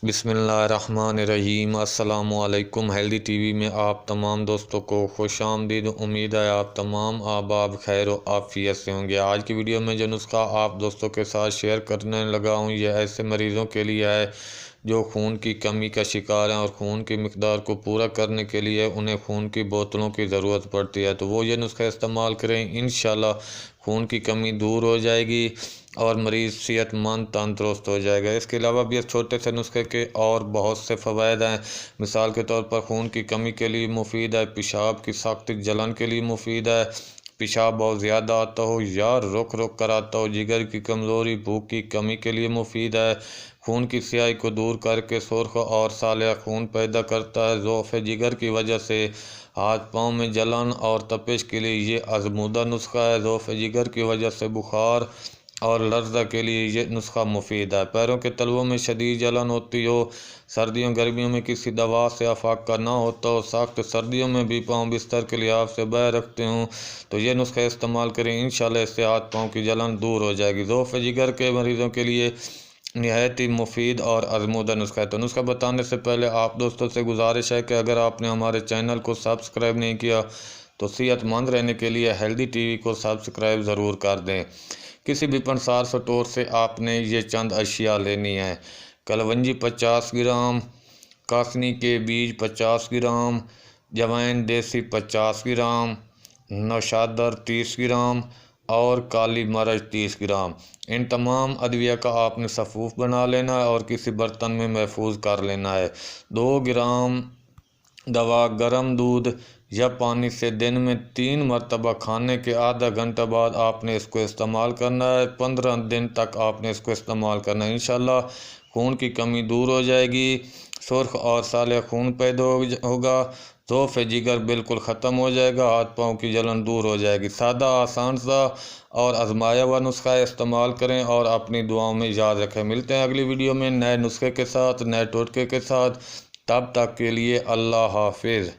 بسم اللہ الرحمن الرحیم۔ السلام علیکم۔ ہیلدی ٹی وی میں آپ تمام دوستوں کو خوش آمدید۔ امید ہے آپ تمام احباب خیر و عافیت سے ہوں گے۔ آج کی ویڈیو میں جو نسخہ آپ دوستوں کے ساتھ شیئر کرنے لگا ہوں یہ ایسے مریضوں کے لیے ہے جو خون کی کمی کا شکار ہیں اور خون کی مقدار کو پورا کرنے کے لیے انہیں خون کی بوتلوں کی ضرورت پڑتی ہے، تو وہ یہ نسخہ استعمال کریں، انشاءاللہ خون کی کمی دور ہو جائے گی اور مریض صحت مند تندرست ہو جائے گا۔ اس کے علاوہ بھی اس چھوٹے سے نسخے کے اور بہت سے فوائد ہیں۔ مثال کے طور پر خون کی کمی کے لیے مفید ہے، پیشاب کی سخت جلن کے لیے مفید ہے، پیشاب بہت زیادہ آتا ہو یا رک کر آتا ہو، جگر کی کمزوری، بھوک کی کمی کے لیے مفید ہے، خون کی سیاہی کو دور کر کے سرخ اور صالح خون پیدا کرتا ہے، ضعف جگر کی وجہ سے ہاتھ پاؤں میں جلن اور تپش کے لیے یہ آزمودہ نسخہ ہے، ضعف جگر کی وجہ سے بخار اور لرزہ کے لیے یہ نسخہ مفید ہے، پیروں کے تلووں میں شدید جلن ہوتی ہو، سردیوں گرمیوں میں کسی دوا سے افاقہ نہ ہوتا ہو، سخت سردیوں میں بھی پاؤں بستر کے لحاظ سے باہر رکھتے ہوں تو یہ نسخہ استعمال کریں، انشاءاللہ اس سے ہاتھ پاؤں کی جلن دور ہو جائے گی۔ ضعف جگر کے مریضوں کے لیے نہایت ہی مفید اور آزمودہ نسخہ ہے۔ تو نسخہ بتانے سے پہلے آپ دوستوں سے گزارش ہے کہ اگر آپ نے ہمارے چینل کو سبسکرائب نہیں کیا تو صحت مند رہنے کے لیے ہیلدی ٹی وی کو سبسکرائب ضرور کر دیں۔ کسی بھی پنسار سٹور سے آپ نے یہ چند اشیاء لینی ہے: کلونجی 50 گرام، کاسنی کے بیج 50 گرام، جوائن دیسی 50 گرام، نوشادر 30 گرام اور کالی مرچ 30 گرام۔ ان تمام ادویہ کا آپ نے صفوف بنا لینا ہے اور کسی برتن میں محفوظ کر لینا ہے۔ 2 گرام دوا گرم دودھ یا پانی سے دن میں 3 مرتبہ کھانے کے آدھا گھنٹہ بعد آپ نے اس کو استعمال کرنا ہے، 15 دن تک آپ نے اس کو استعمال کرنا ہے، انشاءاللہ خون کی کمی دور ہو جائے گی، سرخ اور صالح خون پیدا ہوگا، ضعف جگر بالکل ختم ہو جائے گا، ہاتھ پاؤں کی جلن دور ہو جائے گی۔ سادہ، آسان سا اور آزمایا ہوا نسخہ استعمال کریں اور اپنی دعاؤں میں یاد رکھیں۔ ملتے ہیں اگلی ویڈیو میں نئے نسخے کے ساتھ، نئے ٹوٹکے کے ساتھ، تب تک کے لیے اللہ حافظ۔